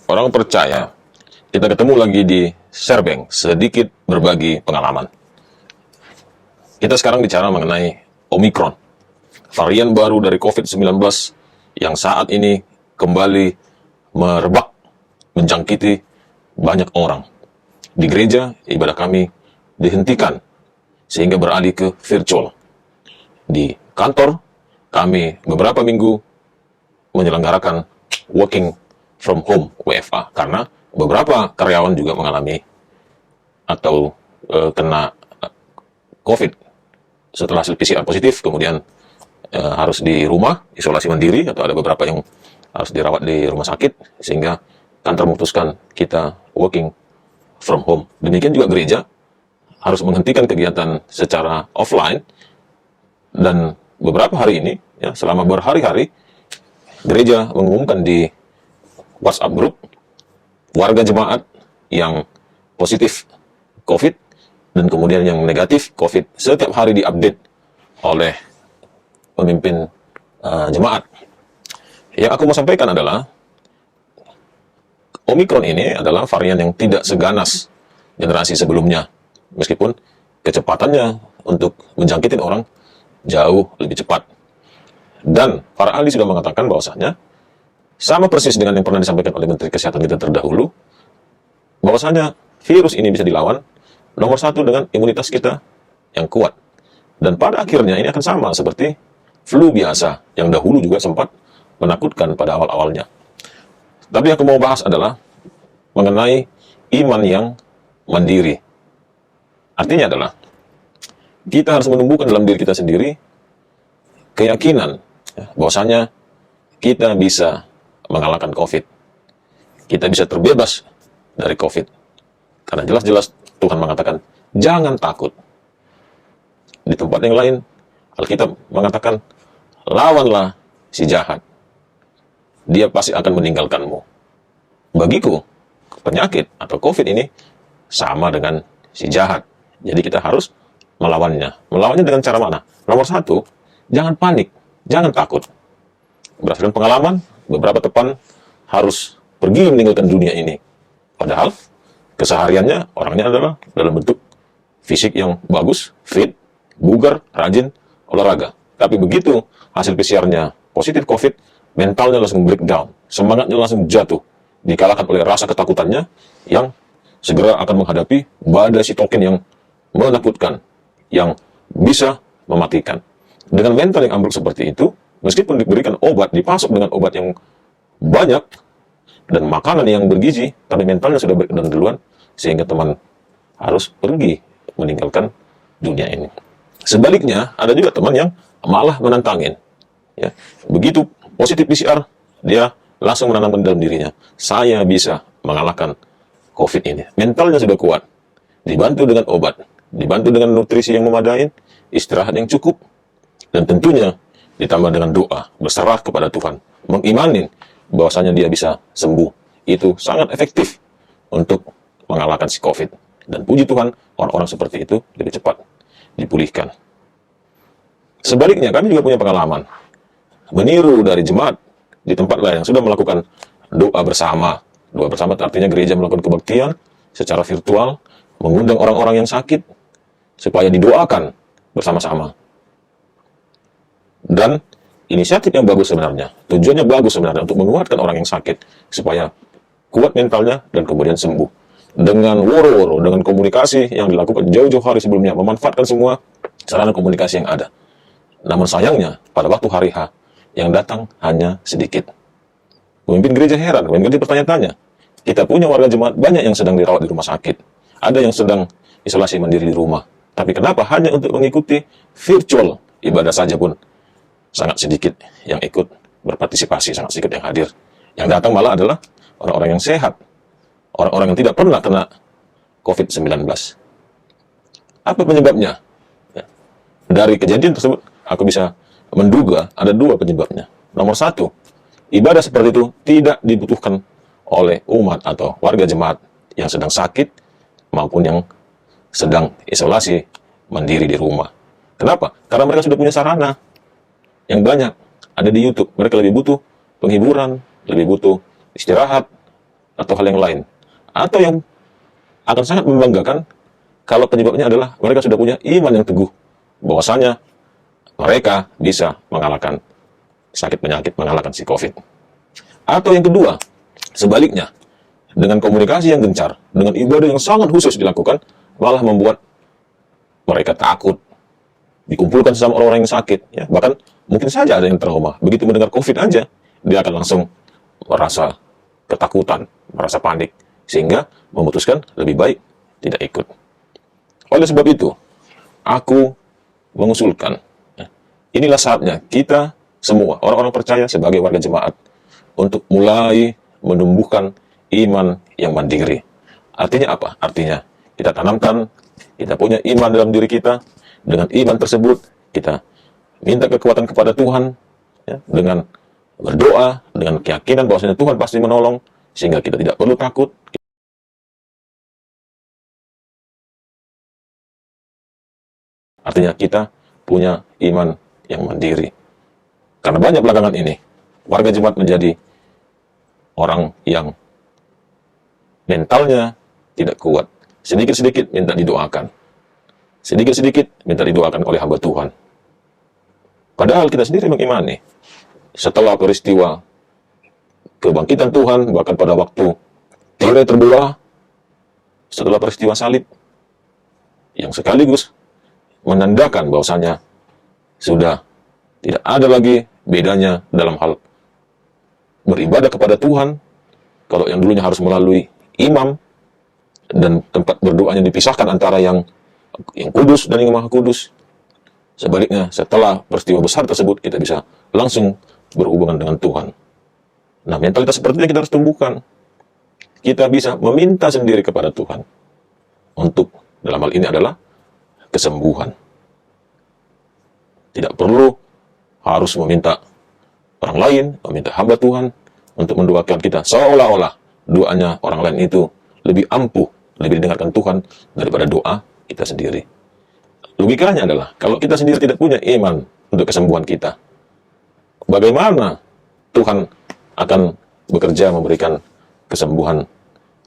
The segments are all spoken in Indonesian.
Orang percaya, kita ketemu lagi di Sharebang, sedikit berbagi pengalaman. Kita sekarang bicara mengenai Omicron, varian baru dari COVID-19 yang saat ini kembali merebak, menjangkiti banyak orang. Di gereja, ibadah kami dihentikan sehingga beralih ke virtual. Di kantor, kami beberapa minggu menyelenggarakan working from home WFA karena beberapa karyawan juga mengalami atau kena COVID setelah hasil PCR positif, kemudian harus di rumah isolasi mandiri atau ada beberapa yang harus dirawat di rumah sakit, sehingga kantor memutuskan kita working from home. Demikian juga gereja harus menghentikan kegiatan secara offline, dan beberapa hari ini, ya, selama berhari-hari, gereja mengumumkan di WhatsApp grup warga jemaat yang positif COVID dan kemudian yang negatif COVID setiap hari diupdate oleh pemimpin jemaat. Yang aku mau sampaikan adalah Omicron ini adalah varian yang tidak seganas generasi sebelumnya, meskipun kecepatannya untuk menjangkiti orang jauh lebih cepat. Dan para ahli sudah mengatakan bahwasanya sama persis dengan yang pernah disampaikan oleh Menteri Kesehatan kita terdahulu, bahwasanya virus ini bisa dilawan nomor satu dengan imunitas kita yang kuat. Dan pada akhirnya ini akan sama seperti flu biasa yang dahulu juga sempat menakutkan pada awal-awalnya. Tapi yang aku mau bahas adalah mengenai iman yang mandiri. Artinya adalah kita harus menumbuhkan dalam diri kita sendiri keyakinan bahwasanya kita bisa mengalahkan COVID. Kita bisa terbebas dari COVID. Karena jelas-jelas Tuhan mengatakan, jangan takut. Di tempat yang lain, Alkitab mengatakan, lawanlah si jahat. Dia pasti akan meninggalkanmu. Bagiku, penyakit atau COVID ini sama dengan si jahat. Jadi kita harus melawannya. Melawannya dengan cara mana? Nomor satu, jangan panik, jangan takut. Berdasarkan pengalaman, beberapa teman harus pergi meninggalkan dunia ini. Padahal kesehariannya orangnya adalah dalam bentuk fisik yang bagus, fit, bugar, rajin, olahraga. Tapi begitu hasil PCR-nya positif COVID, mentalnya langsung breakdown, semangatnya langsung jatuh, dikalahkan oleh rasa ketakutannya yang segera akan menghadapi badai sitokin yang menakutkan, yang bisa mematikan. Dengan mental yang ambruk seperti itu, meskipun diberikan obat, dipasok dengan obat yang banyak, dan makanan yang bergizi, tapi mentalnya sudah breakdown duluan, sehingga teman harus pergi meninggalkan dunia ini. Sebaliknya, ada juga teman yang malah menantangin. Ya, begitu positif PCR, dia langsung menanamkan dalam dirinya, saya bisa mengalahkan COVID ini. Mentalnya sudah kuat, dibantu dengan obat, dibantu dengan nutrisi yang memadai, istirahat yang cukup, dan tentunya ditambah dengan doa, berserah kepada Tuhan, mengimanin bahwasanya dia bisa sembuh. Itu sangat efektif untuk mengalahkan si COVID. Dan puji Tuhan, orang-orang seperti itu lebih cepat dipulihkan. Sebaliknya, kami juga punya pengalaman meniru dari jemaat di tempat lain yang sudah melakukan doa bersama. Doa bersama artinya gereja melakukan kebaktian secara virtual, mengundang orang-orang yang sakit supaya didoakan bersama-sama. Dan inisiatif yang bagus sebenarnya, tujuannya bagus sebenarnya untuk menguatkan orang yang sakit supaya kuat mentalnya dan kemudian sembuh. Dengan woro-woro, dengan komunikasi yang dilakukan jauh-jauh hari sebelumnya, memanfaatkan semua sarana komunikasi yang ada. Namun sayangnya, pada waktu hari H, yang datang hanya sedikit. Pemimpin gereja heran, pemimpin bertanya-tanya. Kita punya warga jemaat banyak yang sedang dirawat di rumah sakit. Ada yang sedang isolasi mandiri di rumah. Tapi kenapa hanya untuk mengikuti virtual ibadah saja pun sangat sedikit yang ikut berpartisipasi, sangat sedikit yang hadir. Yang datang malah adalah orang-orang yang sehat. Orang-orang yang tidak pernah kena COVID-19. Apa penyebabnya? Ya. Dari kejadian tersebut, aku bisa menduga ada dua penyebabnya. Nomor satu, ibadah seperti itu tidak dibutuhkan oleh umat atau warga jemaat yang sedang sakit maupun yang sedang isolasi mandiri di rumah. Kenapa? Karena mereka sudah punya sarana yang banyak ada di YouTube. Mereka lebih butuh penghiburan, lebih butuh istirahat, atau hal yang lain. Atau yang akan sangat membanggakan kalau penyebabnya adalah mereka sudah punya iman yang teguh, bahwasanya mereka bisa mengalahkan sakit penyakit, mengalahkan si COVID. Atau yang kedua, sebaliknya, dengan komunikasi yang gencar, dengan ibadah yang sangat khusus dilakukan, malah membuat mereka takut dikumpulkan sama orang-orang yang sakit. Ya, bahkan mungkin saja ada yang trauma. Begitu mendengar COVID aja, dia akan langsung merasa ketakutan, merasa panik, sehingga memutuskan lebih baik tidak ikut. Oleh sebab itu, aku mengusulkan, inilah saatnya kita semua, orang-orang percaya sebagai warga jemaat, untuk mulai menumbuhkan iman yang mandiri. Artinya apa? Artinya kita tanamkan, kita punya iman dalam diri kita. Dengan iman tersebut, kita minta kekuatan kepada Tuhan, ya, dengan berdoa, dengan keyakinan bahwasanya Tuhan pasti menolong, sehingga kita tidak perlu takut. Artinya kita punya iman yang mandiri. Karena banyak belakangan ini, warga jemaat menjadi orang yang mentalnya tidak kuat. Sedikit-sedikit minta didoakan. Sedikit-sedikit minta didoakan oleh hamba Tuhan. Padahal kita sendiri mengimani, setelah peristiwa kebangkitan Tuhan, bahkan pada waktu tirai terbelah, setelah peristiwa salib, yang sekaligus menandakan bahwasanya sudah tidak ada lagi bedanya dalam hal beribadah kepada Tuhan. Kalau yang dulunya harus melalui imam, dan tempat berdoanya dipisahkan antara yang kudus dan yang maha kudus. Sebaliknya, setelah peristiwa besar tersebut, kita bisa langsung berhubungan dengan Tuhan. Nah, mentalitas seperti itu kita harus tumbuhkan. Kita bisa meminta sendiri kepada Tuhan untuk, dalam hal ini adalah kesembuhan. Tidak perlu harus meminta orang lain, meminta hamba Tuhan untuk mendoakan kita, seolah-olah doanya orang lain itu lebih ampuh, lebih didengarkan Tuhan daripada doa kita sendiri. Logikanya adalah, kalau kita sendiri tidak punya iman untuk kesembuhan kita, bagaimana Tuhan akan bekerja memberikan kesembuhan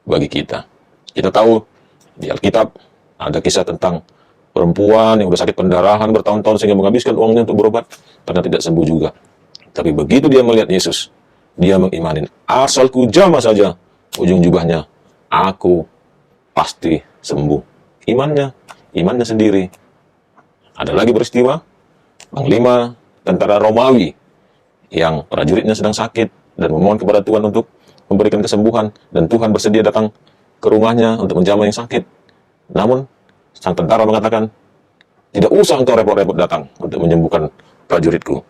bagi kita? Kita tahu di Alkitab ada kisah tentang perempuan yang sudah sakit pendarahan bertahun-tahun sehingga menghabiskan uangnya untuk berobat karena tidak sembuh juga. Tapi begitu dia melihat Yesus, dia mengimanin, asalku jamah saja ujung jubahnya, aku pasti sembuh. Imannya sendiri. Ada lagi peristiwa panglima tentara Romawi yang prajuritnya sedang sakit dan memohon kepada Tuhan untuk memberikan kesembuhan, dan Tuhan bersedia datang ke rumahnya untuk menjamah yang sakit. Namun sang tentara mengatakan, tidak usah engkau repot-repot datang untuk menyembuhkan prajuritku.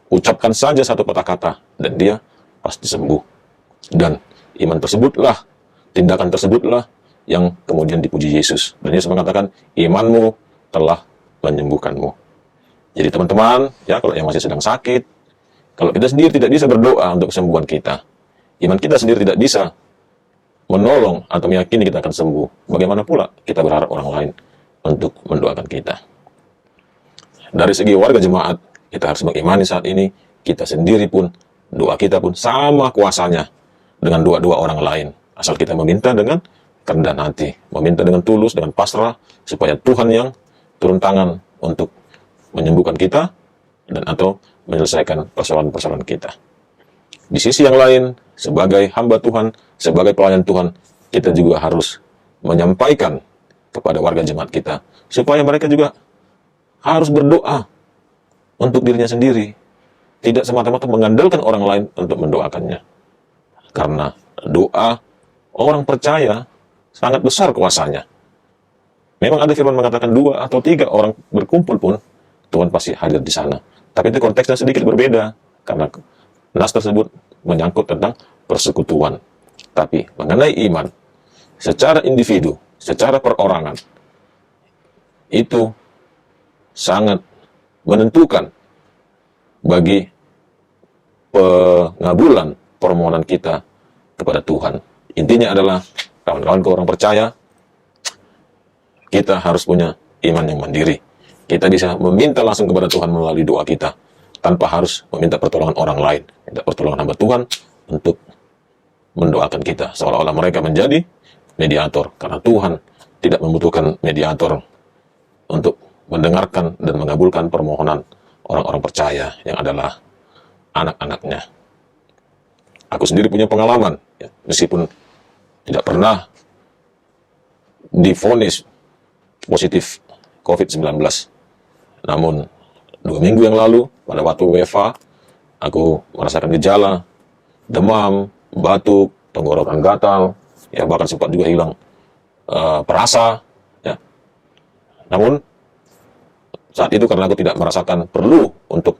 Ucapkan saja satu kata-kata dan dia pasti sembuh. Dan iman tersebutlah, tindakan tersebutlah yang kemudian dipuji Yesus. Dan Yesus mengatakan, imanmu telah menyembuhkanmu. Jadi teman-teman, ya, kalau yang masih sedang sakit, kalau kita sendiri tidak bisa berdoa untuk kesembuhan kita, iman kita sendiri tidak bisa menolong atau meyakini kita akan sembuh, bagaimana pula kita berharap orang lain untuk mendoakan kita? Dari segi warga jemaat, kita harus mengimani saat ini, kita sendiri pun, doa kita pun sama kuasanya dengan doa-doa orang lain. Asal kita meminta dengan kerendahan hati, meminta dengan tulus, dengan pasrah, supaya Tuhan yang turun tangan untuk menyembuhkan kita dan atau menyelesaikan persoalan-persoalan kita. Di sisi yang lain, sebagai hamba Tuhan, sebagai pelayan Tuhan, kita juga harus menyampaikan kepada warga jemaat kita, supaya mereka juga harus berdoa untuk dirinya sendiri, tidak semata-mata mengandalkan orang lain untuk mendoakannya. Karena doa orang percaya sangat besar kuasanya. Memang ada firman mengatakan 2 atau 3 orang berkumpul pun Tuhan pasti hadir di sana. Tapi itu konteksnya sedikit berbeda, karena nas tersebut menyangkut tentang persekutuan. Tapi mengenai iman, secara individu, secara perorangan, itu sangat menentukan bagi pengabulan permohonan kita kepada Tuhan. Intinya adalah, kawan-kawan orang percaya, kita harus punya iman yang mandiri. Kita bisa meminta langsung kepada Tuhan melalui doa kita, tanpa harus meminta pertolongan orang lain. Minta pertolongan hamba Tuhan untuk mendoakan kita, seolah-olah mereka menjadi mediator, karena Tuhan tidak membutuhkan mediator untuk mendengarkan dan mengabulkan permohonan orang-orang percaya yang adalah anak-anaknya. Aku sendiri punya pengalaman, ya, meskipun tidak pernah divonis positif COVID-19. Namun 2 minggu yang lalu, pada waktu WFA, aku merasakan gejala demam, batuk, tenggorokan gatal, ya bahkan sempat juga hilang perasa. Ya. Namun saat itu karena aku tidak merasakan perlu untuk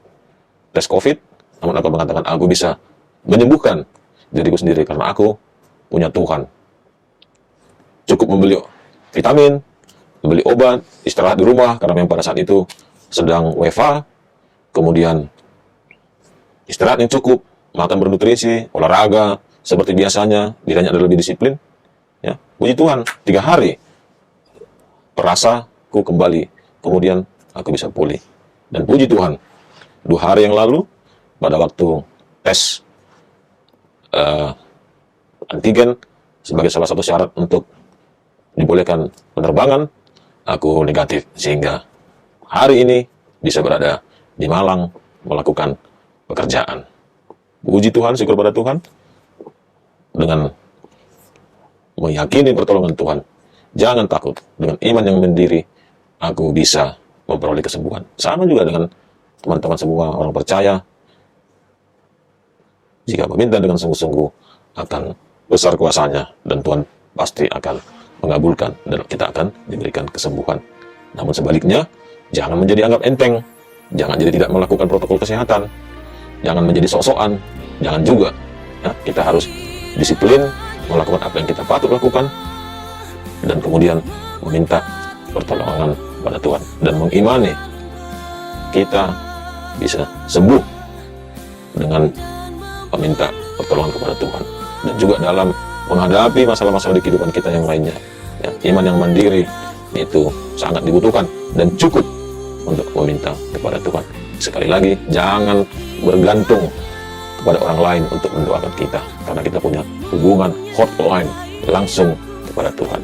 tes COVID, namun aku mengatakan aku bisa menyembuhkan diriku sendiri karena aku punya Tuhan. Cukup membeli vitamin, membeli obat, istirahat di rumah karena memang pada saat itu sedang WFA, kemudian istirahat yang cukup, makan bernutrisi, olahraga seperti biasanya, dirinya ada lebih disiplin. Ya, puji Tuhan, 3 hari perasaku kembali, kemudian aku bisa pulih. Dan puji Tuhan, 2 hari yang lalu pada waktu tes antigen sebagai salah satu syarat untuk dibolehkan penerbangan, aku negatif, sehingga hari ini bisa berada di Malang melakukan pekerjaan. Puji Tuhan, syukur pada Tuhan, dengan meyakini pertolongan Tuhan. Jangan takut, dengan iman yang mendiri, aku bisa memperoleh kesembuhan. Sama juga dengan teman-teman semua orang percaya, jika meminta dengan sungguh-sungguh, akan besar kuasanya, dan Tuhan pasti akan mengabulkan, dan kita akan diberikan kesembuhan. Namun sebaliknya, jangan menjadi anggap enteng, jangan jadi tidak melakukan protokol kesehatan, jangan menjadi sok-sokan, jangan juga. Ya, kita harus disiplin, melakukan apa yang kita patut lakukan, dan kemudian meminta pertolongan pada Tuhan, dan mengimani kita bisa sembuh dengan meminta pertolongan kepada Tuhan. Dan juga dalam menghadapi masalah-masalah di kehidupan kita yang lainnya, ya, iman yang mandiri itu sangat dibutuhkan dan cukup untuk meminta kepada Tuhan. Sekali lagi, jangan bergantung kepada orang lain untuk mendoakan kita, karena kita punya hubungan hotline langsung kepada Tuhan.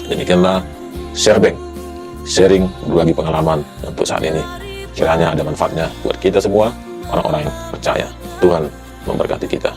Demikianlah sharing berbagi pengalaman untuk saat ini. Kiranya ada manfaatnya buat kita semua, orang-orang yang percaya. Tuhan memberkati kita.